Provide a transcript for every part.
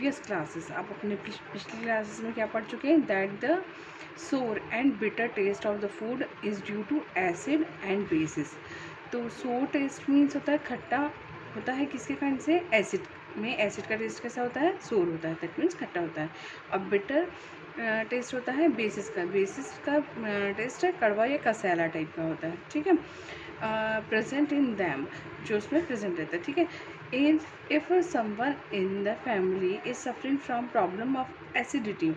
Previous classes, आप अपने पिछली क्लासेस में क्या पढ़ चुके हैं, that the sour and bitter taste of the food is due to acid and bases. तो सोर टेस्ट मीन्स होता है खट्टा, होता है किसके कारण से, एसिड में। एसिड का टेस्ट कैसा होता है, सोर होता है, दैट मीन्स खट्टा होता है। और बिटर टेस्ट होता है बेसिस का। बेसिस का टेस्ट है कड़वा या कसैला टाइप का होता है, ठीक है। प्रेजेंट इन दैम, जो उसमें प्रेजेंट रहता है, ठीक है। If someone in the family is suffering from problem of acidity,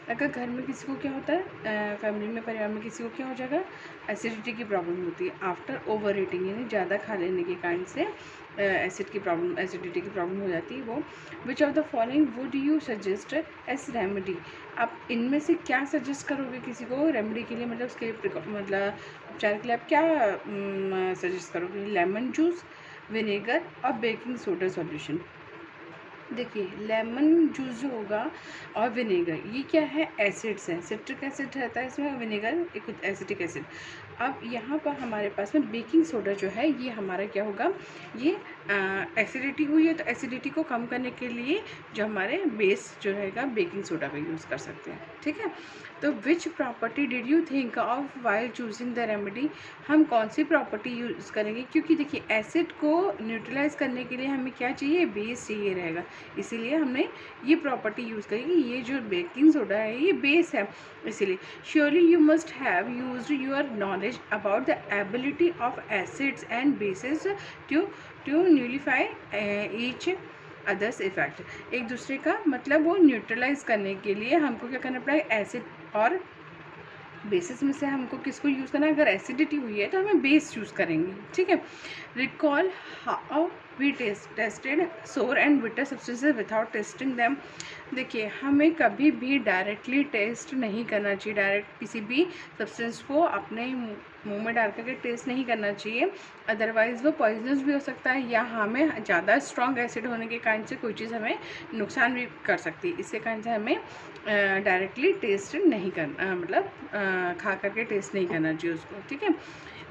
अगर घर में किसी को क्या होता है, फैमिली में, परिवार में किसी को क्या हो जाएगा, एसिडिटी की प्रॉब्लम होती है आफ्टर ओवर ईटिंग, यानी ज़्यादा खा लेने के कारण से एसिड की प्रॉब्लम, एसिडिटी की प्रॉब्लम हो जाती है वो। Which of the following would you suggest as remedy, आप इनमें से क्या सजेस्ट करोगे किसी को रेमेडी के लिए, मतलब उसके मतलब उपचार के लिए आप क्या सजेस्ट करोगे, लेमन जूस, विनेगर और बेकिंग सोडा सॉल्यूशन। देखिए लेमन जूस जो होगा और विनेगर, ये क्या है, एसिड्स हैं, सिट्रिक एसिड रहता है इसमें, विनेगर एक एसिटिक एसिड। अब यहाँ पर हमारे पास में बेकिंग सोडा जो है, ये हमारा क्या होगा, ये एसिडिटी हुई है तो एसिडिटी को कम करने के लिए जो हमारे बेस जो रहेगा बेकिंग सोडा का यूज़ कर सकते हैं, ठीक है। तो which property did you think of while choosing the remedy, हम कौन सी प्रॉपर्टी यूज़ करेंगे, क्योंकि देखिए एसिड को न्यूट्रलाइज करने के लिए हमें क्या चाहिए, बेस चाहिए रहेगा, इसीलिए हमने ये प्रॉपर्टी यूज़ करी कि ये जो बेकिंग सोडा है ये बेस है, इसीलिए। Surely you must have used your knowledge about the ability of acids and bases to nullify each other's effect, एक दूसरे का मतलब वो न्यूट्रलाइज करने के लिए हमको क्या करना पड़ेगा, एसिड और बेसिस में से हमको किसको यूज़ करना है, अगर एसिडिटी हुई है तो हमें बेस यूज़ करेंगे, ठीक है। रिकॉल हाउ वी टेस्टेड सोर and bitter substances without testing them, देखिए हमें कभी भी डायरेक्टली टेस्ट नहीं करना चाहिए, डायरेक्ट किसी भी सब्सटेंस को अपने मुंह में डाल करके टेस्ट नहीं करना चाहिए, अदरवाइज़ वो पॉइजनस भी हो सकता है या हमें ज़्यादा स्ट्रॉन्ग एसिड होने के कारण से कोई चीज़ हमें नुकसान भी कर सकती है, इसके कारण से हमें डायरेक्टली टेस्ट नहीं करना, मतलब खा करके टेस्ट नहीं करना चाहिए उसको, ठीक है।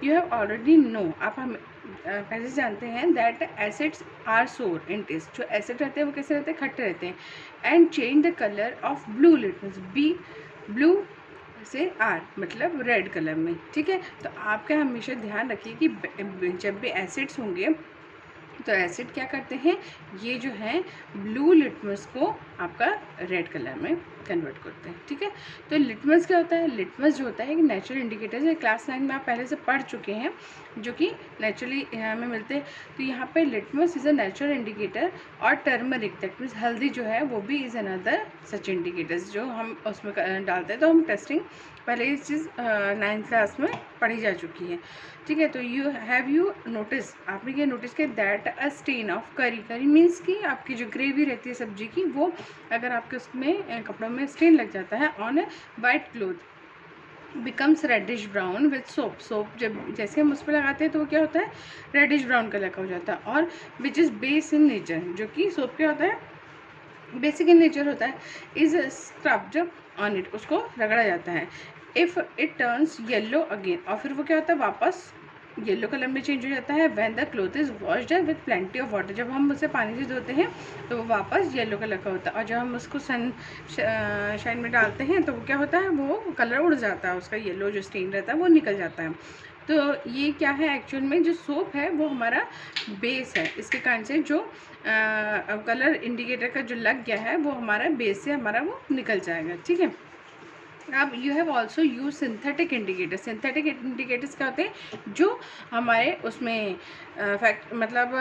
यू हैव ऑलरेडी नो, आप हम पहले से जानते हैं दैट एसिड्स आर सोर इन टेस्ट, जो एसिड रहते हैं वो कैसे रहते हैं, खट्टे रहते हैं। And change the colour of blue litmus, B blue से आर मतलब रेड कलर में, ठीक है। तो आपका हमेशा ध्यान रखिए कि जब भी एसिड्स होंगे तो एसिड क्या करते हैं, ये जो है ब्लू लिटमस को आपका रेड कलर में कन्वर्ट करते हैं, ठीक है। तो लिटमस क्या होता है, लिटमस जो होता है एक नेचुरल इंडिकेटर है, क्लास 9 में आप पहले से पढ़ चुके हैं, जो कि नेचुरली हमें मिलते हैं। तो यहाँ पे litmus is a natural indicator, और टर्मरिक दैट मीन्स हल्दी जो है वो भी इज़ अनदर सच इंडिकेटर्स जो हम उसमें डालते हैं। तो हम टेस्टिंग पहले इस चीज़ 9th क्लास में पढ़ी जा चुकी है, ठीक है। तो यू नोटिस, आपने ये नोटिस किया दैट अ स्टेन ऑफ करी, करी मीन्स कि आपकी जो ग्रेवी रहती है सब्जी की, वो अगर आपके उसमें कपड़ों में स्टेन लग जाता है on white cloth becomes reddish brown with soap, soap जब जैसे हम उस पर लगाते हैं तो वो क्या होता है, रेडिश ब्राउन कलर का हो जाता है। और which is base in nature, जो कि सोप क्या होता है, बेसिक इन नेचर होता है, इज स्क्रब्ड ऑन इट, उसको रगड़ा जाता है। If it turns yellow again, और फिर वो क्या होता है, वापस येलो कलर में चेंज हो जाता है। When the cloth is washed with plenty of water, जब हम उसे पानी से धोते हैं तो वो वापस येलो कलर का होता है, और जब हम उसको सन शाइन में डालते हैं तो वो क्या होता है, वो कलर उड़ जाता है, उसका येलो जो स्टेन रहता है वो निकल जाता है। तो ये क्या है, एक्चुअल में जो सोप है वो हमारा बेस है, इसके कारण से जो कलर इंडिकेटर का जो लग गया है वो हमारा बेस से हमारा वो निकल जाएगा, ठीक है। अब you have also use synthetic indicators, synthetic indicators क्या होते हैं, जो हमारे उसमें फैक्ट मतलब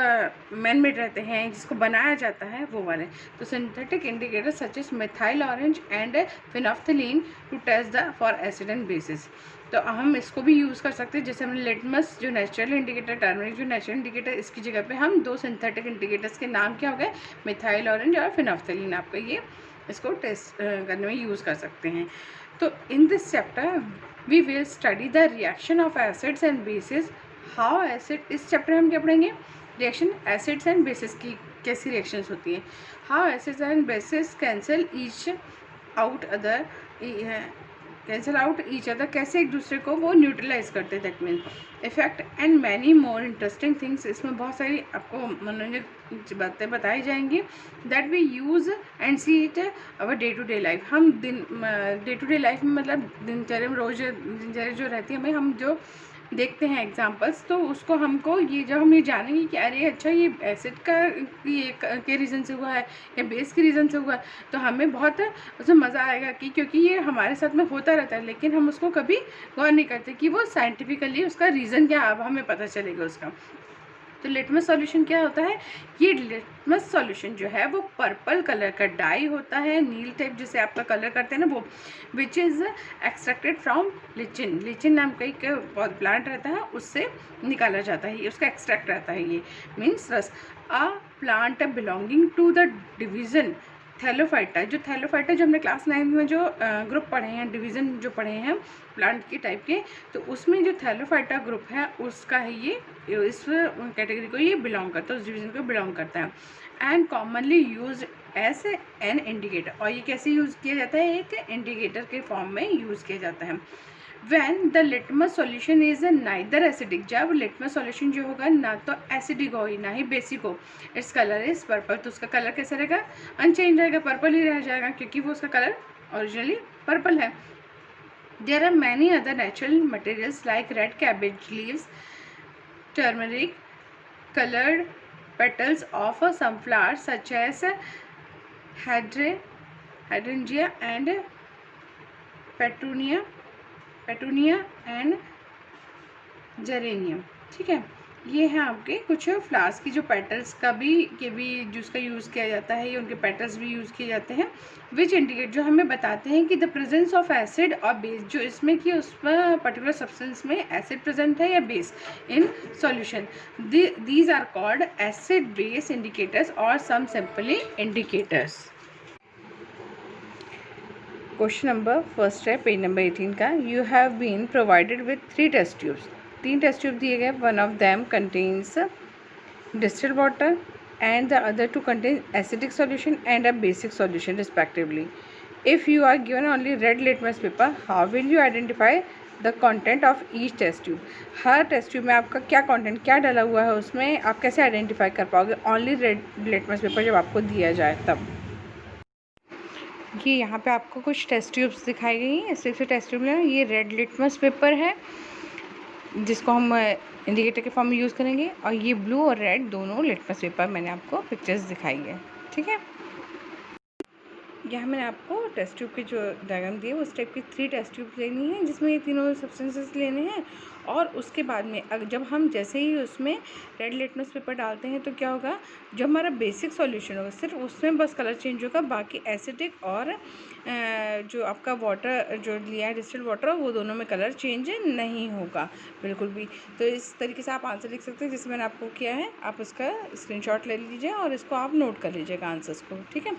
मैन मेड रहते हैं, जिसको बनाया जाता है वो वाले। तो synthetic indicators such as methyl orange and phenolphthalein to test the for acid and bases, तो हम इसको भी यूज़ कर सकते हैं। जैसे हमने लिटमस जो नेचुरल इंडिकेटर, टर्मरिक जो नेचुरल इंडिकेटर, इसकी जगह पे हम दो सिंथेटिक इंडिकेटर्स के नाम क्या हो गए, मिथाइल ऑरेंज और फिनोफ्थलीन, आपका ये इसको टेस्ट करने में यूज़ कर सकते हैं। तो in this chapter we will study the reaction of acids and bases, how acid, इस चैप्टर में हम क्या पढ़ेंगे, रिएक्शन एसिड्स एंड बेसिस की कैसी रिएक्शंस होती हैं, how acids and bases cancel each out other cancel out each other, कैसे एक दूसरे को वो न्यूट्रलाइज करते हैं, that mean effect and many more interesting things. इसमें बहुत सारी आपको मनोरंजक बातें बताई जाएंगी that we use and see it our day to day life. हम डे टू डे लाइफ में मतलब दिनचर्या में रोज दिनचर्या जो रहती है हमें, हम जो देखते हैं एग्जांपल्स, तो उसको हमको ये जब हम ये जानेंगे कि अरे अच्छा ये एसिड का ये के रीज़न से हुआ है या बेस के रीज़न से हुआ है, तो हमें बहुत उसमें मज़ा आएगा कि क्योंकि ये हमारे साथ में होता रहता है, लेकिन हम उसको कभी गौर नहीं करते कि वो साइंटिफिकली उसका रीज़न क्या, अब हमें पता चलेगा उसका। तो लिटमस सॉल्यूशन क्या होता है? ये लिटमस सॉल्यूशन जो है वो पर्पल कलर का डाई होता है, नील टाइप जिसे आपका कलर करते हैं ना वो, विच इज़ एक्सट्रैक्टेड फ्रॉम लिचिन। लिचिन नाम का एक प्लांट रहता है, उससे निकाला जाता है, ये उसका एक्सट्रैक्ट रहता है, ये मीन्स रस। A plant belonging to the division thallophyta. जो थैलोफाइटा जो हमने क्लास 9 में जो ग्रुप पढ़े हैं, डिवीज़न जो पढ़े हैं प्लांट के टाइप के, तो उसमें जो थैलोफाइटा ग्रुप है उसका है ये, इस कैटेगरी को ये बिलोंग करता है, उस डिवीज़न को बिलोंग करता है। And commonly use as an indicator, और ये कैसे यूज़ किया जाता है? एक इंडिकेटर के फॉर्म में यूज़ किया जाता है। When the litmus solution is neither acidic, जब लिटमस सॉल्यूशन जो होगा ना तो एसिडिक हो ना ही बेसिक हो, इट्स कलर इज पर्पल, तो उसका कलर कैसा रहेगा? अनचेंज रहेगा, पर्पल ही रह जाएगा, क्योंकि वो उसका कलर ओरिजिनली पर्पल है। There are many other natural materials like red cabbage leaves, turmeric, colored petals of some flowers such as hydrangea and petunia and geranium. ठीक है, ये हैं आपके कुछ फ्लावर्स की जो पेटल्स का भी जिसका यूज़ किया जाता है, ये उनके पेटल्स भी यूज़ किए जाते हैं, विच इंडिकेट जो हमें बताते हैं कि द प्रेजेंस ऑफ एसिड और बेस, जो इसमें कि उस पर्टिकुलर सब्सटेंस में एसिड प्रेजेंट है या base in solution. These are called acid base indicators और some simply indicators. Question number first है पेज नंबर 18 का। You have been provided with 3 test tubes, 3 test tube दिए गए। One of them contains distilled water and the other 2 contain acidic solution and a basic solution respectively. If you are given only red litmus paper, how will you identify the content of each test tube? हर test tube में आपका क्या content क्या डाला हुआ है उसमें आप कैसे आइडेंटिफाई कर पाओगे ओनली रेड लिटमस पेपर जब आपको दिया जाए तब? ये यहाँ पे आपको कुछ टेस्ट ट्यूब्स दिखाई गई हैं, सिर्फ से टेस्ट ट्यूब लेना। ये रेड लिटमस पेपर है जिसको हम इंडिकेटर के फॉर्म में यूज़ करेंगे, और ये ब्लू और रेड दोनों लिटमस पेपर मैंने आपको पिक्चर्स दिखाई है। ठीक है, यहाँ मैंने आपको टेस्ट ट्यूब के जो डायग्राम दिए उस टाइप की 3 टेस्ट ट्यूब लेनी है, जिसमें ये तीनों सब्सटेंसेस लेने हैं। और उसके बाद में अगर जब हम जैसे ही उसमें रेड लिटमस पेपर डालते हैं तो क्या होगा, जो हमारा बेसिक सॉल्यूशन होगा सिर्फ उसमें बस कलर चेंज होगा, बाकी एसिडिक और जो आपका वाटर जो लिया है डिस्टिल्ड वाटर, वो दोनों में कलर चेंज नहीं होगा बिल्कुल भी। तो इस तरीके से आप आंसर लिख सकते हैं जिसमें मैंने आपको किया है, आप उसका स्क्रीनशॉट ले लीजिए और इसको आप नोट कर लीजिएगा आंसर्स को। ठीक है,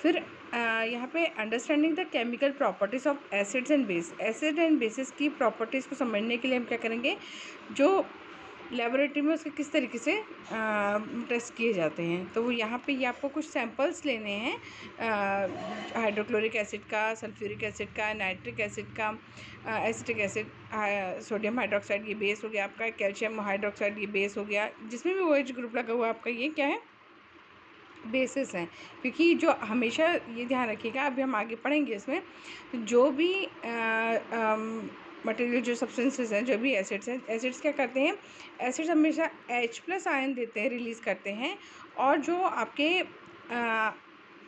फिर यहाँ पे understanding the chemical properties of acids and base, acid and basis की प्रॉपर्टीज़ को समझने के लिए हम क्या करेंगे, जो लेबोरेटरी में उसके किस तरीके से टेस्ट किए जाते हैं। तो वो यहाँ पे ये आपको कुछ सैंपल्स लेने हैं हाइड्रोक्लोरिक एसिड का, सल्फ्यूरिक एसिड का, नाइट्रिक एसिड का, एसिटिक एसिड, सोडियम हाइड्रोक्साइड ये बेस हो गया आपका, कैल्शियम हाइड्रोक्साइड ये बेस हो गया, जिसमें भी OH ग्रुप लगा हुआ आपका ये क्या है, बेसिस हैं। क्योंकि जो हमेशा ये ध्यान रखिएगा, अभी हम आगे पढ़ेंगे इसमें, जो भी मटेरियल जो सब्सटेंसेस हैं, जो भी एसिड्स हैं, एसिड्स क्या करते हैं, एसिड्स हमेशा H+ आयन देते हैं, रिलीज़ करते हैं, और जो आपके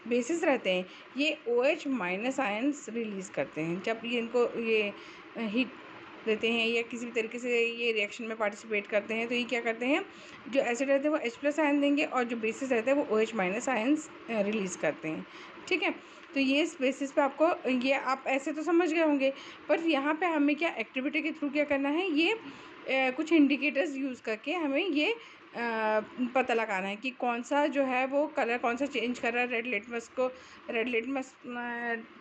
बेसिस रहते हैं ये OH- आयन्स रिलीज़ करते हैं। जब ये इनको ये हीट देते हैं या किसी भी तरीके से ये रिएक्शन में पार्टिसिपेट करते हैं, तो ये क्या करते हैं, जो एसिड रहते हैं वो H+ आयन देंगे और जो बेसिस रहते हैं वो OH- आयन्स रिलीज़ करते हैं। ठीक है, तो ये इस बेसिस पे आपको, ये आप ऐसे तो समझ गए होंगे, पर यहाँ पे हमें क्या एक्टिविटी के थ्रू क्या करना है, ये कुछ इंडिकेटर्स यूज़ करके हमें ये पता लगाना है कि कौन सा जो है वो कलर कौन सा चेंज कर रहा है। रेड लिटमस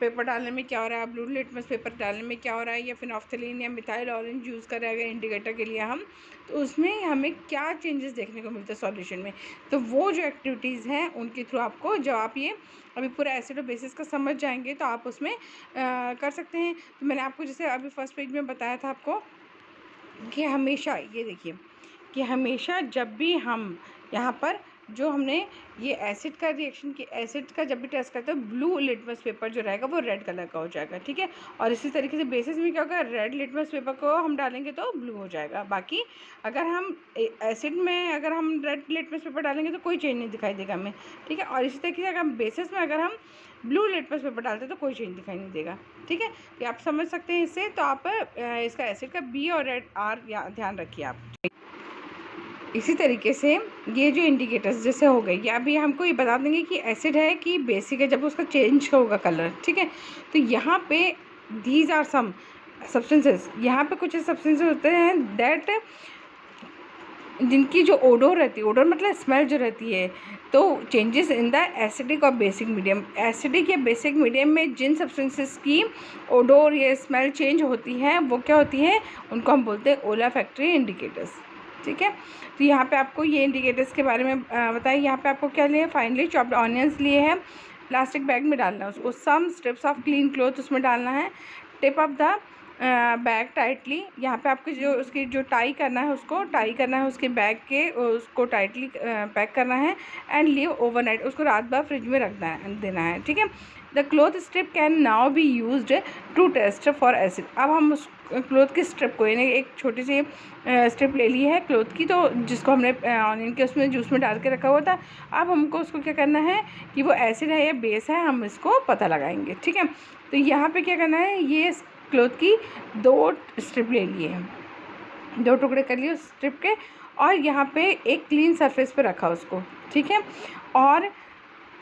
पेपर डालने में क्या हो रहा है, ब्लू लिटमस पेपर डालने में क्या हो रहा है, या फिनोल्फ्थालीन या मिथाइल ऑरेंज यूज़ कर रहे हैं अगर इंडिकेटर के लिए हम, तो उसमें हमें क्या चेंजेस देखने को मिलते हैं सॉल्यूशन में। तो वो जो एक्टिविटीज़ हैं उनके थ्रू आपको, जब आप ये अभी पूरा एसिड और बेसिस का समझ जाएंगे तो आप उसमें कर सकते हैं। तो मैंने आपको जैसे अभी फर्स्ट पेज में बताया था आपको कि हमेशा ये देखिए कि हमेशा जब भी हम यहाँ पर जो हमने ये एसिड का रिएक्शन की एसिड का जब भी टेस्ट करते हैं, ब्लू लिटमस पेपर जो रहेगा वो रेड कलर का हो जाएगा, ठीक है। और इसी तरीके से बेसिस में क्या होगा, रेड लिटमस पेपर को हम डालेंगे तो ब्लू हो जाएगा। बाकी अगर हम एसिड में अगर हम रेड लिटमस पेपर डालेंगे तो कोई चेंज नहीं दिखाई देगा हमें, ठीक है। और इसी तरीके से अगर हम बेसिस में अगर हम ब्लू लिटमस पेपर डालते हैं तो कोई चेंज दिखाई नहीं देगा, ठीक है। तो आप समझ सकते हैं इससे। तो आप इसका एसिड का बी और रेड आर ध्यान रखिए आप। इसी तरीके से ये जो इंडिकेटर्स जैसे हो गए, या अभी हमको ये बता देंगे कि एसिड है कि बेसिक है जब उसका चेंज होगा कलर, ठीक है। तो यहाँ पे दीज आर सम सब्सटेंसेस, यहाँ पे कुछ सब्सटेंसेस होते हैं दैट जिनकी जो ओडोर रहती है, ओडोर मतलब स्मेल जो रहती है, तो चेंजेस इन द एसिडिक और बेसिक मीडियम, एसिडिक या बेसिक मीडियम में जिन सब्सटेंसेस की ओडोर या स्मेल चेंज होती है वो क्या होती है, उनको हम बोलते हैं ओलाफैक्टरी इंडिकेटर्स, ठीक है। तो यहाँ पे आपको ये इंडिकेटर्स के बारे में बताइए। यहाँ पे आपको क्या लिए, फाइनली चॉप्ड ऑनियंस लिए हैं, प्लास्टिक बैग में डालना है उसको, सम स्ट्रिप्स ऑफ क्लीन क्लॉथ उसमें डालना है, tip of the bag tightly, यहाँ पे आपको जो उसकी जो टाई करना है उसको टाई करना है उसके बैग के, उसको टाइटली पैक करना है, एंड लीव ओवरनाइट, उसको रात भर फ्रिज में रखना है देना है, ठीक है। The cloth strip can now be used to test for acid. अब हम उस क्लॉथ की स्ट्रिप को, यानी एक छोटी सी स्ट्रिप ले ली है क्लॉथ की, तो जिसको हमने ऑनियन के उसमें जूस में डाल के रखा हुआ था, अब हमको उसको क्या करना है कि वो एसिड है या बेस है, हम इसको पता लगाएंगे, ठीक है। तो यहाँ पे क्या करना है, ये क्लॉथ की 2 स्ट्रिप ले लिए हैं, 2 टुकड़े कर लिए उस स्ट्रिप के, और यहाँ पे एक क्लीन सरफेस पे रखा उसको, ठीक है। और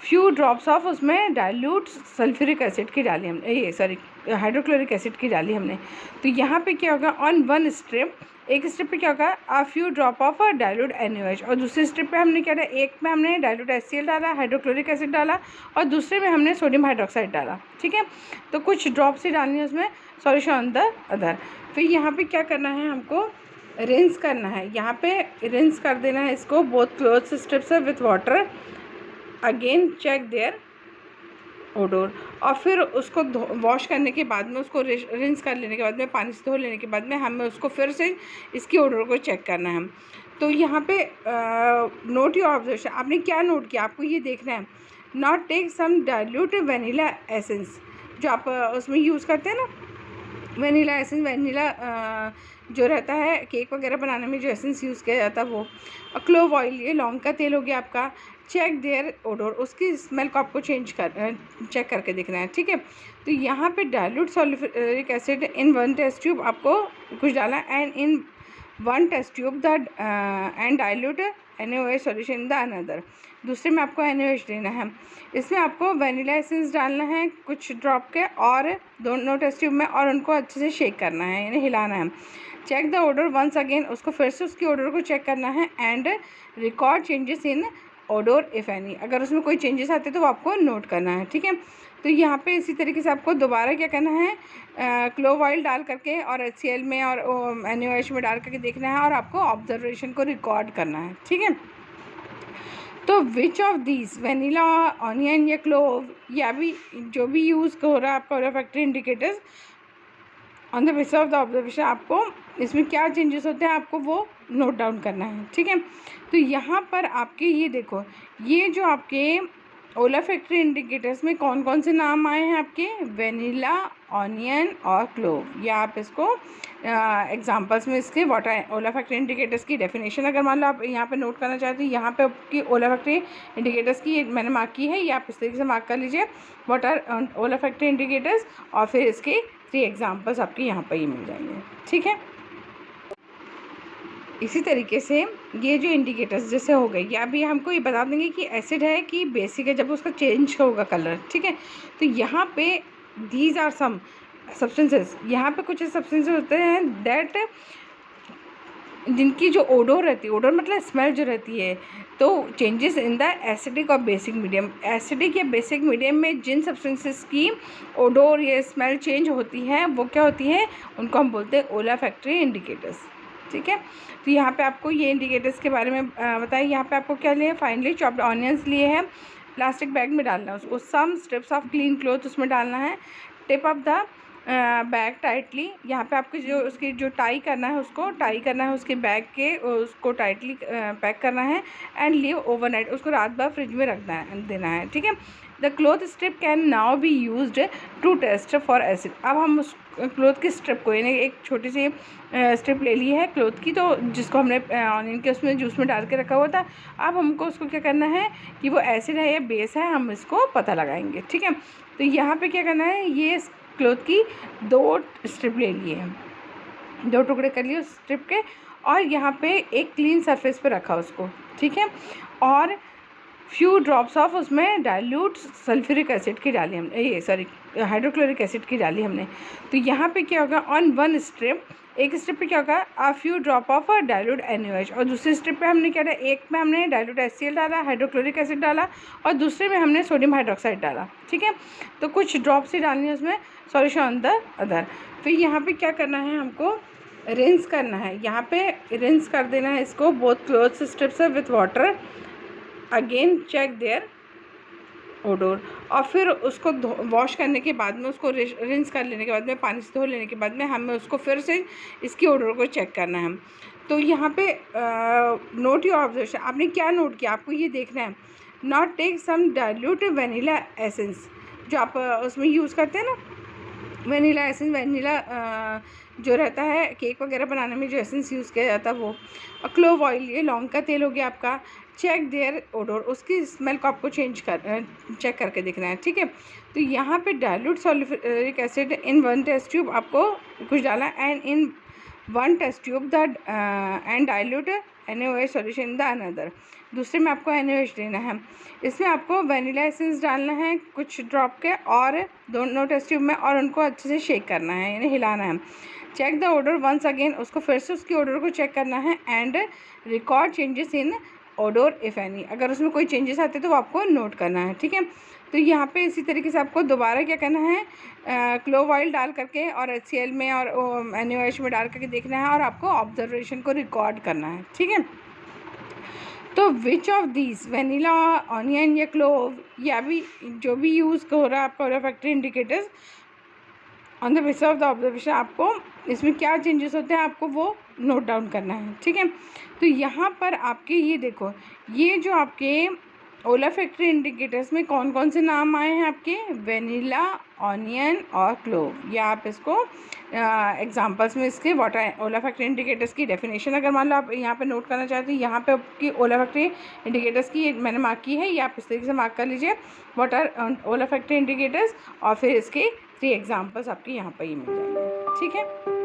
फ्यू ड्रॉप्स ऑफ उसमें डाइल्यूट सल्फ्यूरिक एसिड की डाली हमने, ये सॉरी हाइड्रोक्लोरिक एसिड की डाली हमने। तो यहाँ पे क्या होगा, ऑन वन स्ट्रिप, एक स्ट्रिप पे क्या होगा, आ few drop of dilute NaOH, और दूसरी स्ट्रिप पे हमने क्या डाला, एक में हमने डाइल्यूट HCl डाला, हाइड्रोक्लोरिक एसिड डाला, और दूसरे में हमने सोडियम हाइड्रोक्साइड डाला, ठीक है। तो कुछ ड्रॉप्स ही डालनी है उसमें, सॉल्यूशन ऑन द अदर। फिर यहाँ पे क्या करना है, हमको रिंस करना है, यहाँ पे रिंस कर देना है इसको, both cloth strips with water, again check their odour, और फिर उसको वॉश करने के बाद में, उसको रिंस कर लेने के बाद में, पानी से धो लेने के बाद में, हमें उसको फिर से इसकी ओडोर को चेक करना है। तो यहाँ पे नोट योर ऑब्जर्वेशन, आपने क्या नोट किया, आपको ये देखना है। Not take some dilute vanilla essence, जो आप उसमें यूज़ करते हैं ना, वेनिला एसेंस, वेनिला जो रहता है केक वगैरह बनाने में जो एसेंस यूज़ किया जाता है वो, और क्लोव ऑयल, ये लौंग का तेल हो गया आपका। चेक देयर ओडोर, उसकी स्मेल को आपको चेक करके देखना है, ठीक है। तो यहाँ पे dilute sulphuric acid in 1 test tube आपको कुछ डाला, and in 1 test tube the and dilute NaOH solution in the another, दूसरे में आपको NaOH लेना है, इसमें आपको वेनिला एसेंस डालना है कुछ ड्रॉप के, और दोनों टेस्ट ट्यूब में, और उनको अच्छे से शेक करना है, यानी हिलाना है। Check the order once again, उसको फिर से उसकी ऑर्डर को चेक करना है, and record changes in order if any, अगर उसमें कोई चेंजेस आते तो वो आपको नोट करना है, ठीक है। तो यहाँ पे इसी तरीके से आपको दोबारा क्या करना है, क्लोव ऑयल डाल करके और HCl में और NaOH में डाल करके देखना है, और आपको ऑब्जर्वेशन को रिकॉर्ड करना है, ठीक है। तो which of these, vanilla, onion या क्लोव, या भी जो भी यूज़ हो रहा है आपका olfactory indicators, on the basis of the observation, आपको इसमें क्या चेंजेस होते हैं आपको वो नोट डाउन करना है, ठीक है। तो यहाँ पर आपके ये देखो, ये जो आपके ओलाफैक्टरी इंडिकेटर्स में कौन कौन से नाम आए हैं आपके, वेनिला, ऑनियन और क्लोव, या आप इसको एग्जांपल्स में इसके वाटर ओलाफैक्टरी इंडिकेटर्स की डेफिनेशन अगर मान लो आप यहाँ पे नोट करना चाहते हैं, यहाँ पे आपकी ओलाफैक्टरी इंडिकेटर्स की मैंने मार्क की है, ये आप इस तरीके से मार्क कर लीजिए, वाटर ओलाफैक्टरी इंडिकेटर्स, और फिर इसके 3 एग्जाम्पल्स आपके यहाँ पर ही मिल जाएंगे, ठीक है। इसी तरीके से ये जो इंडिकेटर्स जैसे हो गए, या अभी हमको ये बता देंगे कि एसिड है कि बेसिक है जब उसका चेंज होगा कलर, ठीक है। तो यहाँ पे दीज आर सम सब्सटेंसेस, यहाँ पे कुछ सब्सटेंसेस होते हैं दैट जिनकी जो ओडोर रहती है, ओडोर मतलब स्मेल जो रहती है, तो चेंजेस इन द एसिडिक और बेसिक मीडियम, एसिडिक या बेसिक मीडियम में जिन सब्सटेंसेस की ओडोर या स्मेल चेंज होती है वो क्या होती है, उनको हम बोलते हैं ओलाफैक्टरी इंडिकेटर्स। ठीक है, तो यहाँ पे आपको ये इंडिकेटर्स के बारे में बताइए। यहाँ पे आपको क्या लिए, फाइनली चॉप्ड ऑनियंस लिए हैं, प्लास्टिक बैग में डालना है उसको, सम स्ट्रिप्स ऑफ क्लीन क्लॉथ उसमें डालना है, tip of the bag tightly, यहाँ पे आपको जो उसकी जो टाई करना है, उसको टाई करना है उसके बैग के, उसको टाइटली पैक करना है, एंड लीव ओवरनाइट, उसको रात भर फ्रिज में रखना है, देना है। ठीक है, the cloth strip can now be used to test for acid. अब हम उस क्लॉथ की स्ट्रिप को, यानी एक छोटी सी स्ट्रिप ले ली है क्लॉथ की, तो जिसको हमने ऑनियन के उसमें जूस में डाल के रखा हुआ था, अब हमको उसको क्या करना है कि वो एसिड है या बेस है, हम इसको पता लगाएंगे। ठीक है, तो यहाँ पे क्या करना है, ये क्लॉथ की 2 स्ट्रिप ले लिए हैं, 2 टुकड़े कर लिए उस स्ट्रिप के, और यहाँ पे एक क्लीन सरफेस पे रखा उसको। ठीक है, और फ्यू ड्रॉप्स ऑफ उसमें डाइल्यूट सल्फ्यूरिक एसिड की डाली हमने, ये सॉरी हाइड्रोक्लोरिक एसिड की डाली हमने। तो यहाँ पे क्या होगा, ऑन वन स्ट्रिप, एक स्ट्रिप पे क्या होगा, आ few drop of dilute NaOH, और दूसरी स्ट्रिप पे हमने क्या डाला, एक में हमने डाइल्यूट HCl डाला, हाइड्रोक्लोरिक एसिड डाला, और दूसरे में हमने सोडियम हाइड्रोक्साइड डाला। ठीक है, तो कुछ ड्रॉप्स ही डालनी है उसमें, सॉल्यूशन ऑन द अदर। फिर यहाँ पे क्या करना है, हमको रिंस करना है, यहाँ पे रिंस कर देना है इसको, both cloth strips with water, again check their odour, और फिर उसको वॉश करने के बाद में, उसको रिंस कर लेने के बाद में, पानी से धो लेने के बाद में, हमें उसको फिर से इसकी ओडोर को चेक करना है। तो यहाँ पे नोट योर ऑब्जर्वेशन, आपने क्या नोट किया, आपको ये देखना है, not take some dilute vanilla essence, जो आप उसमें यूज़ करते हैं ना, वेनिला एसेंस, वेनिला जो रहता है केक वगैरह बनाने में जो एसेंस यूज़ किया जाता है वो, और क्लोव ऑयल, ये लौंग का तेल हो गया आपका, चेक देयर ओडोर, उसकी स्मेल को आपको चेक करके देखना है। ठीक है, तो यहाँ पे dilute sulphuric acid in 1 test tube आपको कुछ डाला, and in 1 test tube the and dilute NaOH solution in the another, दूसरे में आपको NaOH लेना है, इसमें आपको वेनिला एसेंस डालना है कुछ ड्रॉप के, और दोनों टेस्ट ट्यूब में, और उनको अच्छे से शेक करना है, यानी हिलाना है। Check the order once again, उसको फिर से उसकी ऑर्डर को चेक करना है, and record changes in order if any, अगर उसमें कोई चेंजेस आते तो वो आपको नोट करना है। ठीक है, तो यहाँ पे इसी तरीके से आपको दोबारा क्या करना है, क्लोव ऑयल डाल करके और HCl में और NaOH में डाल करके देखना है, और आपको ऑब्जर्वेशन को रिकॉर्ड करना है। ठीक है, तो which of these, vanilla, onion या क्लोव, या भी जो भी यूज़ हो रहा है आपका olfactory indicators, on the basis of the observation, आपको इसमें क्या चेंजेस होते हैं आपको वो नोट डाउन करना है। ठीक है, तो यहाँ पर आपके ये देखो, ये जो आपके ओलाफैक्टरी इंडिकेटर्स में कौन कौन से नाम आए हैं आपके, वेनिला, ऑनियन और क्लोव, या आप इसको एग्जांपल्स में इसके वाटर ओलाफैक्टरी इंडिकेटर्स की डेफिनेशन अगर मान लो आप यहाँ पे नोट करना चाहते हैं, यहाँ पे आपकी ओलाफैक्टरी इंडिकेटर्स की मैंने मार्क की है, ये आप इस तरीके से मार्क कर लीजिए, वाटर ओलाफैक्टरी इंडिकेटर्स, और फिर इसके 3 एग्जांपल्स आपके यहाँ पर ही मिल जाएंगे। ठीक है।